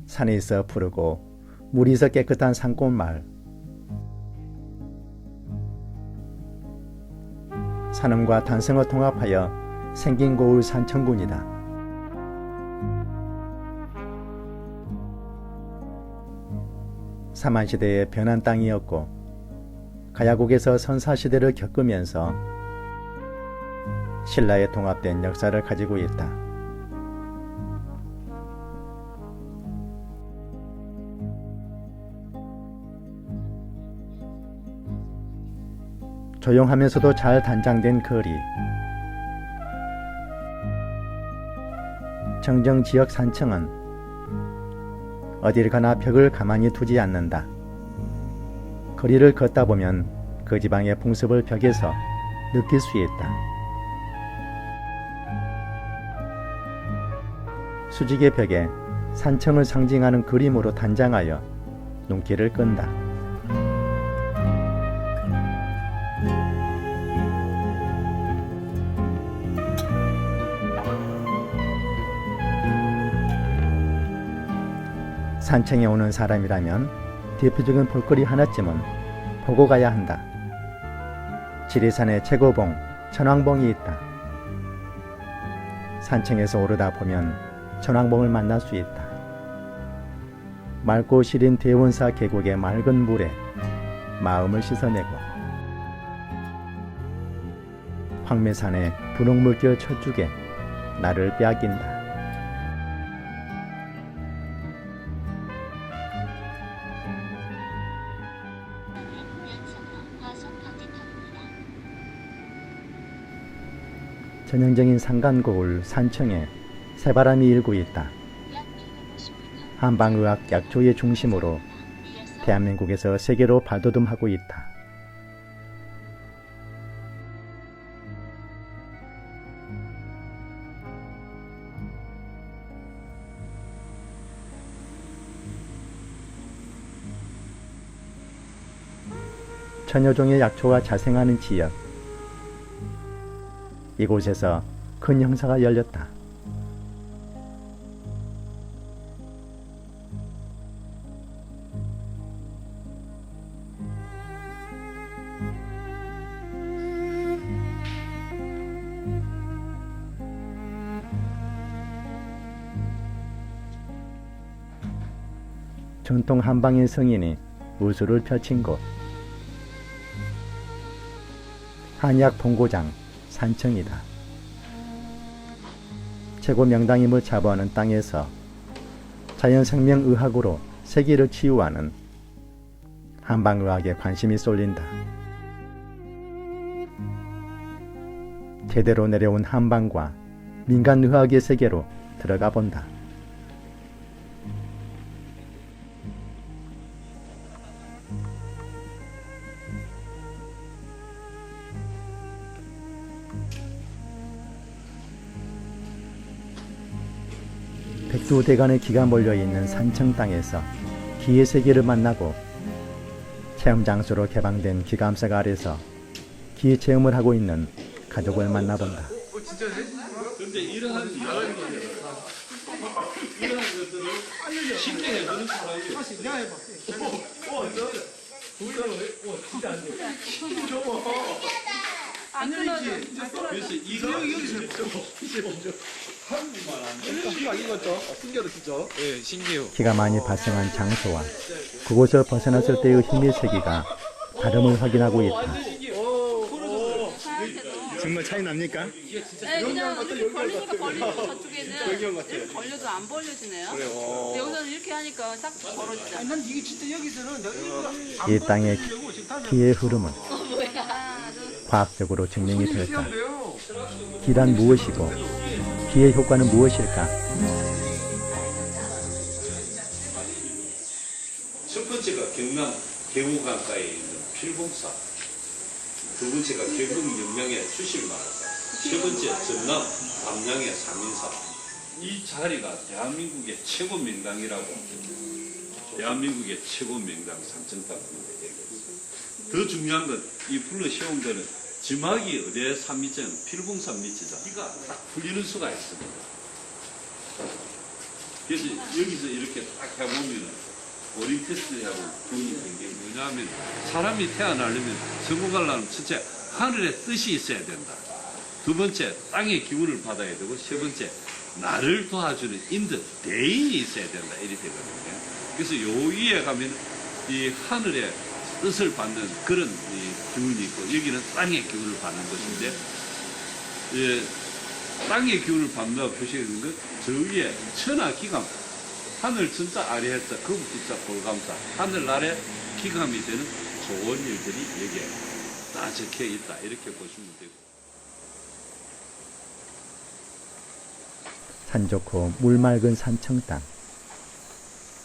산이 있어 푸르고 물이 있어 깨끗한 산골마을. 산음과 단성을 통합하여 생긴 고을 산천군이다. 사만시대의 변한 땅이었고 가야국에서 선사시대를 겪으면서 신라에 통합된 역사를 가지고 있다. 조용하면서도 잘 단장된 거리. 정정지역 산청은 어딜 가나 벽을 가만히 두지 않는다. 거리를 걷다 보면 그 지방의 풍습을 벽에서 느낄 수 있다. 수직의 벽에 산청을 상징하는 그림으로 단장하여 눈길을 끈다. 산청에 오는 사람이라면 대표적인 볼거리 하나쯤은 보고 가야 한다. 지리산의 최고봉 천왕봉이 있다. 산청에서 오르다 보면 천왕봉을 만날 수 있다. 맑고 시린 대원사 계곡의 맑은 물에 마음을 씻어내고 황매산의 분홍물결 첫 죽에 나를 빼앗긴다. 전형적인 산간고을 산청에 새바람이 일고 있다. 한방의학 약초의 중심으로 대한민국에서 세계로 발돋움하고 있다. 천여 종의 약초가 자생하는 지역. 이곳에서 큰 행사가 열렸다. 전통 한방의 성인이 우수를 펼친 곳. 한약 본고장 산청이다. 최고 명당임을 자부하는 땅에서 자연생명의학으로 세계를 치유하는 한방의학에 관심이 쏠린다. 제대로 내려온 한방과 민간의학의 세계로 들어가 본다. 백두대간의 기가 몰려있는 산청 땅에서 기의 세계를 만나고 체험 장소로 개방된 기감석 아래서 기 체험을 하고 있는 가족을 만나본다. 근데 이러한 것들을 쉽게 해보는 사람이 사실 내가 해봐. 진짜 안 돼. 안 끊어지. 그래서 이거 여기서 한국말 안 돼. 신기가 이거죠. 신기하다 진짜. 예, 신기해요. 기가 많이 발생한 장소와 그곳을 벗어났을 때의 힘의 세기가 다름을 확인하고 있다. 정말 차이 납니까? 네, 그냥 이렇게 벌리니까 벌리고 저쪽에는 이렇게 벌려도 안 벌려지네요. 근데 여기서는 이렇게 하니까 싹 벌어지잖아. 난 이게 진짜 여기서는 이 땅의 기의 흐름은 과학적으로 증명이 될까? 기란 무엇이고 기의 효과는 무엇일까? 첫 번째가 경남 계곡강가에 있는 필봉사, 두 번째가 경북 영양의 수실마을사, 세 번째 전남 담양의 삼인사. 이 자리가 대한민국의 최고 명당이라고. 대한민국의 최고 명당 산청땅입니다. 더 중요한 건 이 불러 세운 데는 지막이 어디에 산 밑에는 필봉산 밑이죠. 이가 딱 풀리는 수가 있습니다. 그래서 여기서 이렇게 딱 해보면 오리엔티스하고 분이 된 게 뭐냐면 사람이 태어나려면 성공하려면 첫째 하늘의 뜻이 있어야 된다. 두 번째 땅의 기운을 받아야 되고 세 번째 나를 도와주는 인도 대인이 있어야 된다. 이렇게 되거든요. 그래서 요 위에 가면 이 하늘의 뜻을 받는 그런 이 기운이 있고 여기는 땅의 기운을 받는 것인데 땅의 기운을 받는다고 표시하는 것 저 위에 천하 기감 하늘 천자 아래 했자 거북지자 볼감자 하늘 아래 기감이 되는 좋은 일들이 여기에 다 적혀 있다. 이렇게 보시면 되고 산 좋고 물 맑은 산청 땅.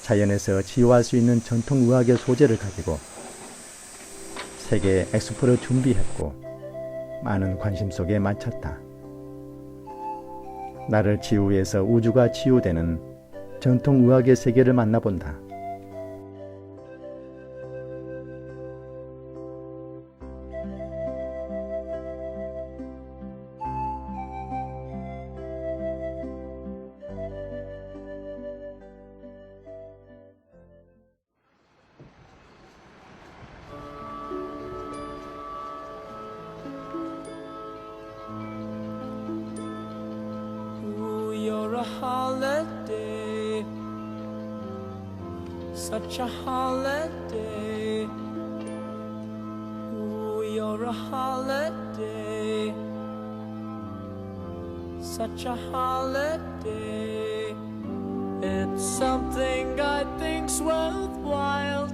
자연에서 치유할 수 있는 전통 의학의 소재를 가지고 세계 엑스포를 준비했고 많은 관심 속에 마쳤다. 나를 치유해서 우주가 치유되는 전통 의학의 세계를 만나본다. You're a holiday, such a holiday. Ooh, you're a holiday, such a holiday. It's something I think's worthwhile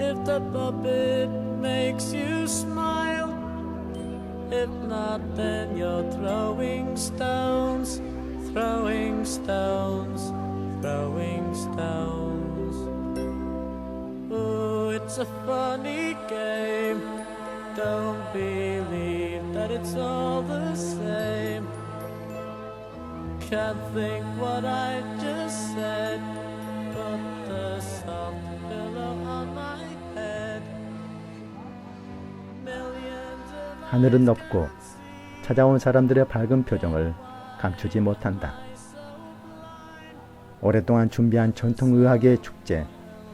if the puppet makes you smile. If not, then you're throwing stones, throwing stones, throwing stones. Ooh, it's a funny game. Don't believe that it's all the same. Can't think what I just said. Put the soft pillow on my head. Millions of 하늘은 높고 찾아온 사람들의 밝은 표정을 감추지 못한다. 오랫동안 준비한 전통의학의 축제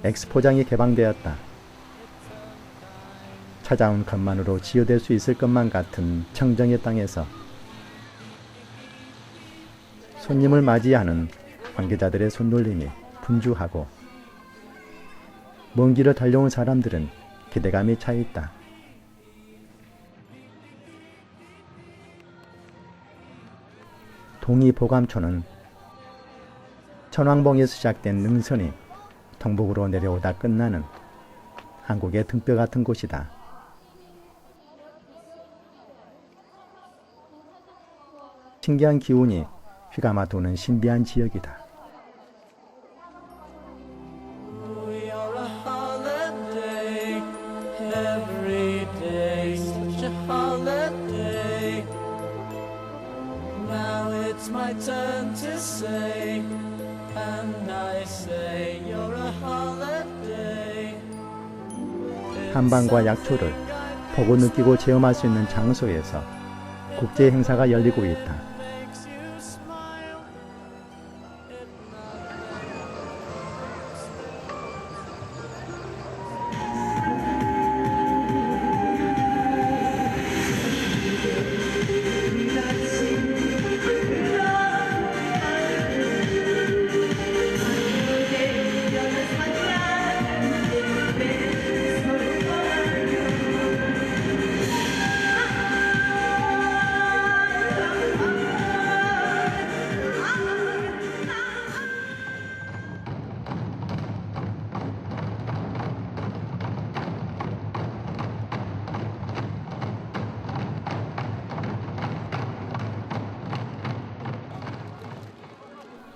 엑스포장이 개방되었다. 찾아온 것만으로 치유될 수 있을 것만 같은 청정의 땅에서 손님을 맞이하는 관계자들의 손놀림이 분주하고 먼 길을 달려온 사람들은 기대감이 차 있다. 동이보감초는 천왕봉에서 시작된 능선이 동북으로 내려오다 끝나는 한국의 등뼈 같은 곳이다. 신기한 기운이 휘감아 도는 신비한 지역이다. We are a holiday, every day, such a holiday. Now it's my turn to say, and I say you're a holiday. 한방과 약초를 보고 느끼고 체험할 수 있는 장소에서 국제 행사가 열리고 있다. Makes you smile. If not,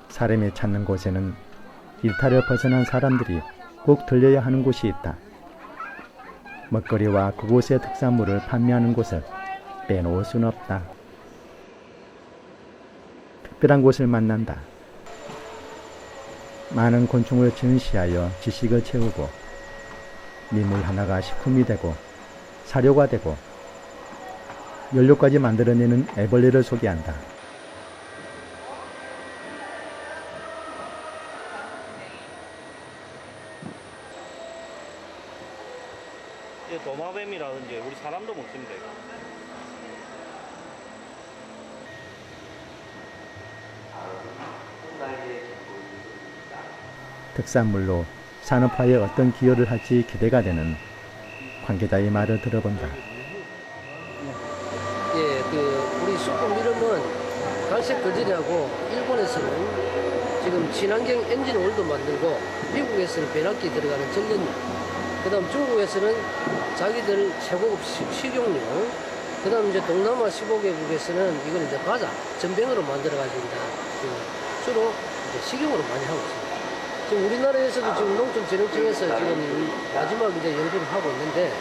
사람이 찾는 곳에는 일탈을 벗어난 사람들이 꼭 들려야 하는 곳이 있다. 먹거리와 그곳의 특산물을 판매하는 곳을 빼놓을 수는 없다. 특별한 곳을 만난다. 많은 곤충을 전시하여 지식을 채우고 민물 하나가 식품이 되고 사료가 되고 연료까지 만들어내는 애벌레를 소개한다. 도마뱀이라든지 우리 사람도 먹습니다. 이거. 특산물로 산업화에 어떤 기여를 할지 기대가 되는 관계자의 말을 들어본다. 예, 우리 숯불 이름은 갈색 거질이라고 일본에서는 지금 친환경 엔진 오일도 만들고 미국에서는 변압기 들어가는 전력용, 그다음 중국에서는 자기들 최고급 식용유, 그다음 이제 동남아 15개국에서는 이걸 이제 과자 전병으로 만들어가지고 이제 주로 이제 식용으로 많이 하고 있습니다. 지금 우리나라에서도 지금 농촌진흥청에서 지금 마지막 이제 연구를 하고 있는데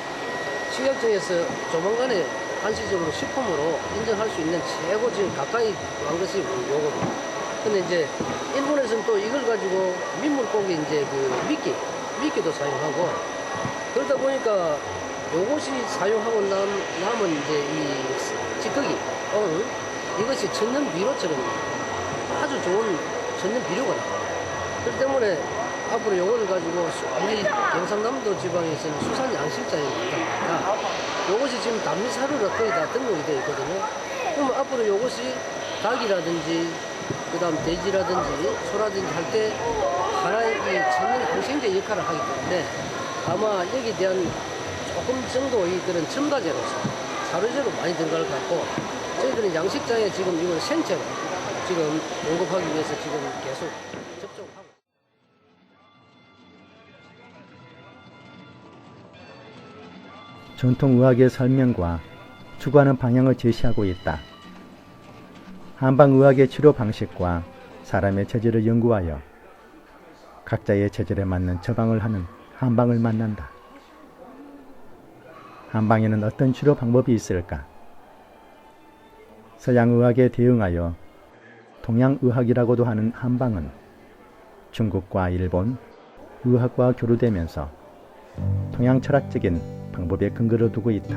식약청에서 조만간에 한시적으로 식품으로 인정할 수 있는 최고 지금 가까이 간 것이 요겁니다. 근데 이제 일본에서는 또 이걸 가지고 민물고기 이제 미끼도 사용하고 그러다 보니까 요것이 사용하고 남은 이제 이 찌꺼기, 이것이 천연 비료처럼 아주 좋은 천연 비료가 나와요. 그렇기 때문에 앞으로 요거를 가지고 우리 경상남도 지방에서는 수산 양식장입니다. 요것이 지금 단미사료가 거의 다 등록이 되어 있거든요. 그럼 앞으로 요것이 닭이라든지 그다음 돼지라든지 소라든지 할 때 하나의 이 천연 항생제 역할을 하기 때문에 아마 여기에 대한 조금 정도의 그런 첨가제로서 사료제로 많이 들어갈 것 같고 저희들은 양식장에 지금 이걸 생채로 지금 공급하기 위해서 지금 계속 접종하고. 전통의학의 설명과 추구하는 방향을 제시하고 있다. 한방의학의 치료 방식과 사람의 체질을 연구하여 각자의 체질에 맞는 처방을 하는 한방을 만난다. 한방에는 어떤 치료 방법이 있을까? 서양의학에 대응하여 동양의학이라고도 하는 한방은 중국과 일본 의학과 교류되면서 동양 철학적인 방법에 근거를 두고 있다.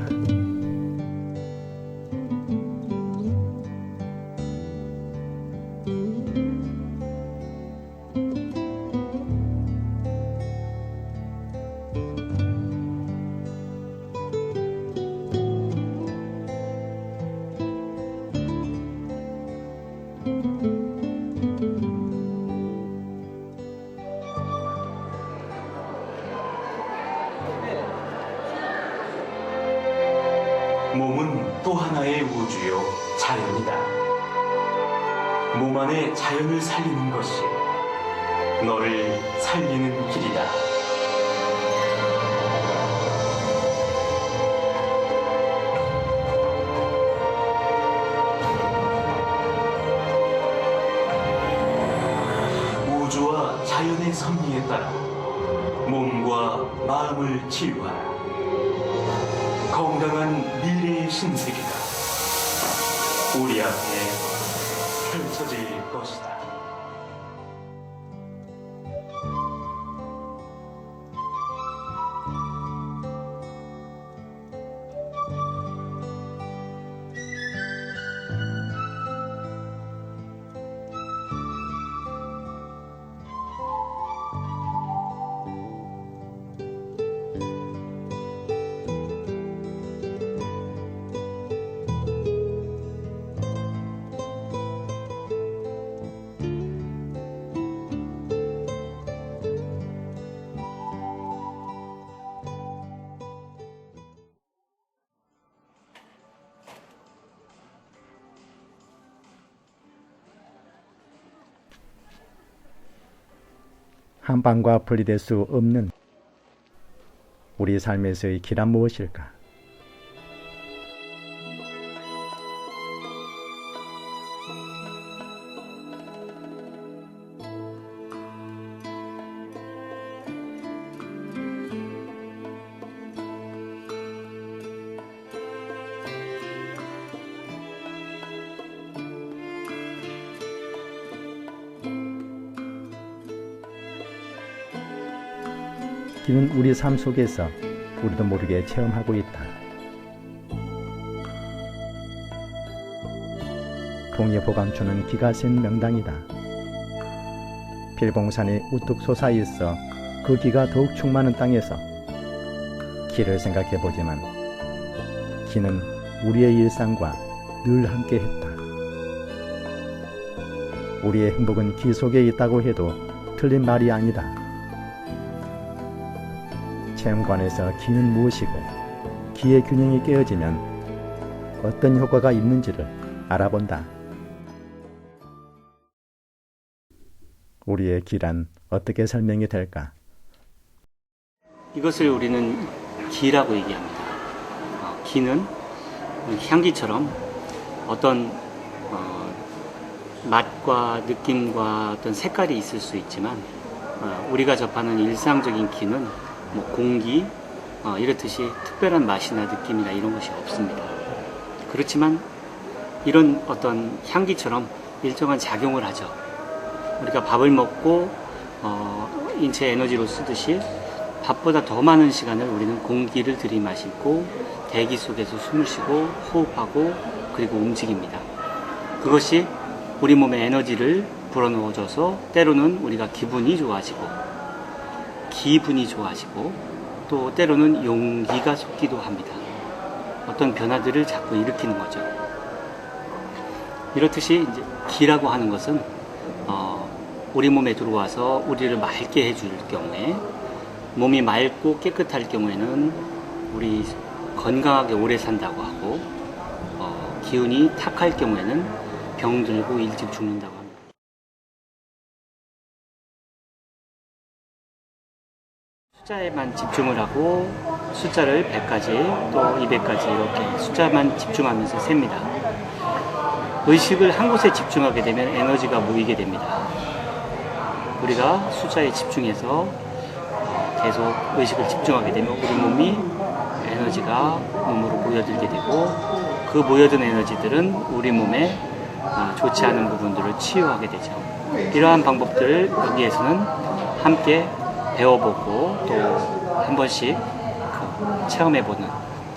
몸은 또 하나의 우주요 자연이다. 몸 안에 자연을 살리는 것이 너를 살리는 길이다. 우주와 자연의 섭리에 따라 몸과 마음을 치유하라. 건강한 미래의 신세계가 우리 앞에 펼쳐질 것이다. 한방과 분리될 수 없는 우리 삶에서의 길은 무엇일까? 길은 우리 삶 속에서 우리도 모르게 체험하고 있다. 동해보감초는 기가 센 명당이다. 필봉산이 우뚝 솟아있어 그 기가 더욱 충만한 땅에서 기를 생각해 보지만 기는 우리의 일상과 늘 함께 했다. 우리의 행복은 기 속에 있다고 해도 틀린 말이 아니다. 체험관에서 기는 무엇이고 기의 균형이 깨어지면 어떤 효과가 있는지를 알아본다. 우리의 기란 어떻게 설명이 될까? 이것을 우리는 기라고 얘기합니다. 기는 향기처럼 어떤 맛과 느낌과 어떤 색깔이 있을 수 있지만 우리가 접하는 일상적인 기는 뭐 공기 이렇듯이 특별한 맛이나 느낌이나 이런 것이 없습니다. 그렇지만 이런 어떤 향기처럼 일정한 작용을 하죠. 우리가 밥을 먹고 인체 에너지로 쓰듯이 밥보다 더 많은 시간을 우리는 공기를 들이마시고 대기 속에서 숨을 쉬고 호흡하고 그리고 움직입니다. 그것이 우리 몸에 에너지를 불어넣어줘서 때로는 우리가 기분이 좋아지고 또 때로는 용기가 솟기도 합니다. 어떤 변화들을 자꾸 일으키는 거죠. 이렇듯이 이제 기라고 하는 것은 우리 몸에 들어와서 우리를 맑게 해줄 경우에 몸이 맑고 깨끗할 경우에는 우리 건강하게 오래 산다고 하고 기운이 탁할 경우에는 병들고 일찍 죽는다고 합니다. 숫자에만 집중을 하고 숫자를 100까지 또 200까지 이렇게 숫자만 집중하면서 셉니다. 의식을 한 곳에 집중하게 되면 에너지가 모이게 됩니다. 우리가 숫자에 집중해서 계속 의식을 집중하게 되면 우리 몸이 에너지가 몸으로 모여들게 되고 그 모여든 에너지들은 우리 몸에 좋지 않은 부분들을 치유하게 되죠. 이러한 방법들을 여기에서는 함께 배워보고 또 한 번씩 체험해보는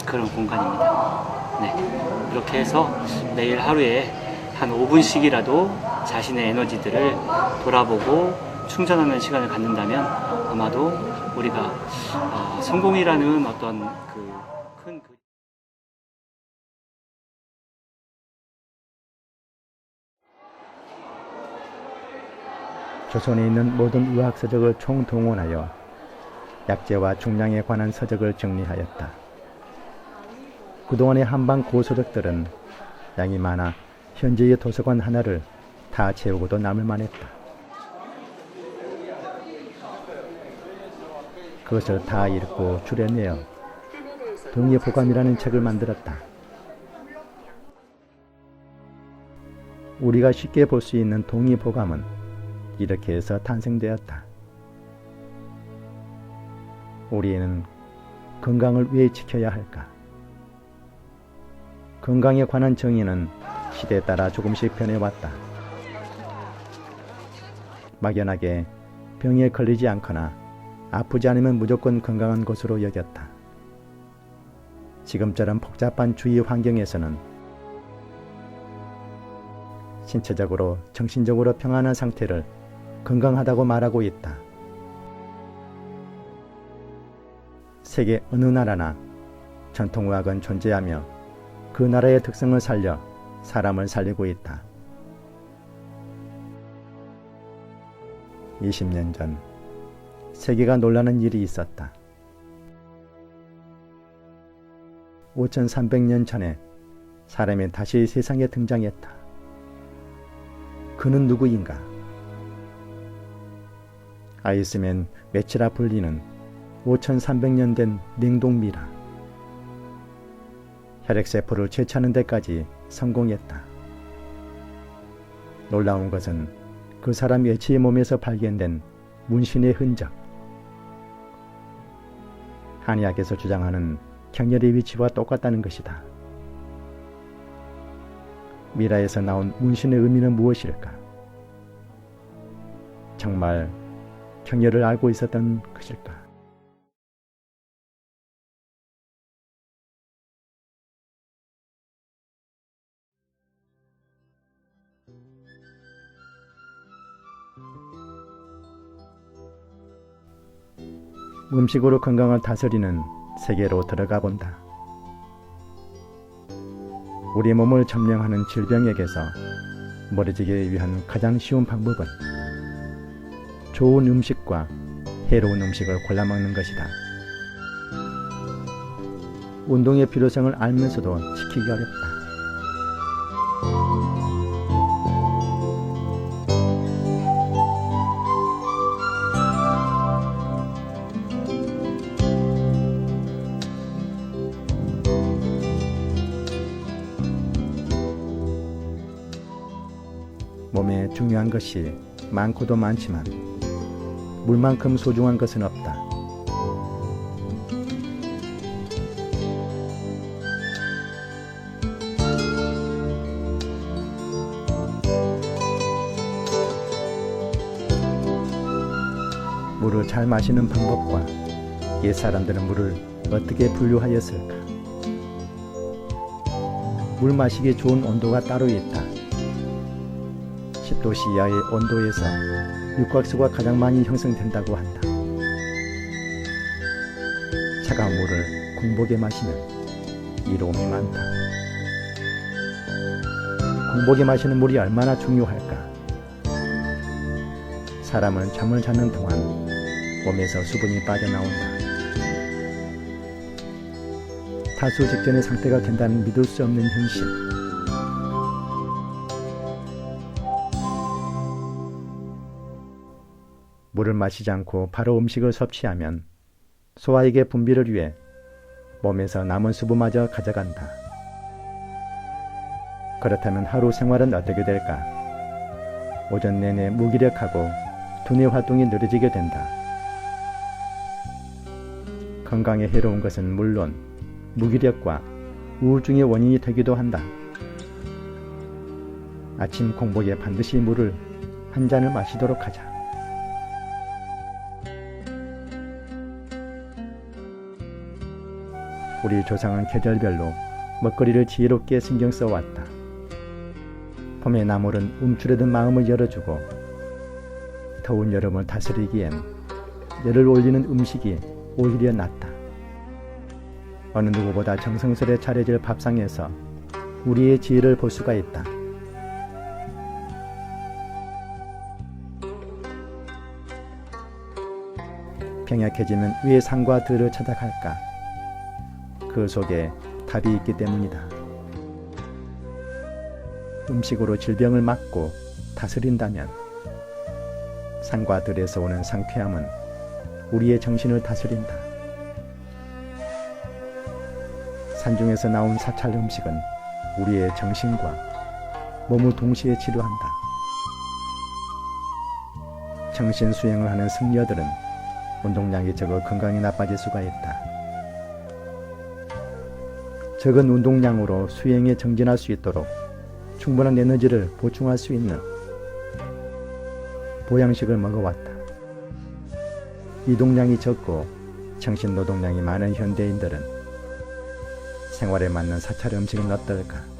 그런 공간입니다. 네, 이렇게 해서 매일 하루에 한 5분씩이라도 자신의 에너지들을 돌아보고 충전하는 시간을 갖는다면 아마도 우리가 성공이라는 어떤 큰 조선에 있는 모든 의학 서적을 총동원하여 약재와 중량에 관한 서적을 정리하였다. 그동안의 한방 고서적들은 양이 많아 현재의 도서관 하나를 다 채우고도 남을 만했다. 그것을 다 읽고 줄여내어 동의보감이라는 책을 만들었다. 우리가 쉽게 볼 수 있는 동의보감은 이렇게 해서 탄생되었다. 우리는 건강을 왜 지켜야 할까? 건강에 관한 정의는 시대에 따라 조금씩 변해왔다. 막연하게 병에 걸리지 않거나 아프지 않으면 무조건 건강한 것으로 여겼다. 지금처럼 복잡한 주위 환경에서는 신체적으로 정신적으로 평안한 상태를 건강하다고 말하고 있다. 세계 어느 나라나 전통의학은 존재하며 그 나라의 특성을 살려 사람을 살리고 있다. 20년 전 세계가 놀라는 일이 있었다. 5300년 전에 사람이 다시 세상에 등장했다. 그는 누구인가? 아이스맨 매치라 불리는 5300년 된 냉동미라. 혈액세포를 채취하는 데까지 성공했다. 놀라운 것은 그 사람 예치의 몸에서 발견된 문신의 흔적. 한의학에서 주장하는 경혈의 위치와 똑같다는 것이다. 미라에서 나온 문신의 의미는 무엇일까? 정말 경혈을 알고 있었던 것일까? 음식으로 건강을 다스리는 세계로 들어가 본다. 우리 몸을 점령하는 질병에게서 멀어지기 위한 가장 쉬운 방법은 좋은 음식과 해로운 음식을 골라 먹는 것이다. 운동의 필요성을 알면서도 지키기 어렵다. 몸에 중요한 것이 많고도 많지만 물만큼 소중한 것은 없다. 물을 잘 마시는 방법과 옛 사람들은 물을 어떻게 분류하였을까? 물 마시기 좋은 온도가 따로 있다. 10도 이하의 온도에서 육각수가 가장 많이 형성된다고 한다. 차가운 물을 공복에 마시면 이로움이 많다. 공복에 마시는 물이 얼마나 중요할까? 사람은 잠을 자는 동안 몸에서 수분이 빠져나온다. 탈수 직전의 상태가 된다는 믿을 수 없는 현실. 물을 마시지 않고 바로 음식을 섭취하면 소화액의 분비를 위해 몸에서 남은 수분마저 가져간다. 그렇다면 하루 생활은 어떻게 될까? 오전 내내 무기력하고 두뇌 활동이 느려지게 된다. 건강에 해로운 것은 물론 무기력과 우울증의 원인이 되기도 한다. 아침 공복에 반드시 물을 한 잔을 마시도록 하자. 우리 조상은 계절별로 먹거리를 지혜롭게 신경 써왔다. 봄의 나물은 움츠러든 마음을 열어주고 더운 여름을 다스리기엔 열을 올리는 음식이 오히려 낫다. 어느 누구보다 정성스레 차려질 밥상에서 우리의 지혜를 볼 수가 있다. 병약해지면 왜 산과 들을 찾아갈까? 그 속에 답이 있기 때문이다. 음식으로 질병을 막고 다스린다면 산과 들에서 오는 상쾌함은 우리의 정신을 다스린다. 산중에서 나온 사찰 음식은 우리의 정신과 몸을 동시에 치료한다. 정신 수행을 하는 승려들은 운동량이 적어 건강이 나빠질 수가 있다. 적은 운동량으로 수행에 정진할 수 있도록 충분한 에너지를 보충할 수 있는 보양식을 먹어왔다. 이동량이 적고 정신 노동량이 많은 현대인들은 생활에 맞는 사찰 음식은 어떨까?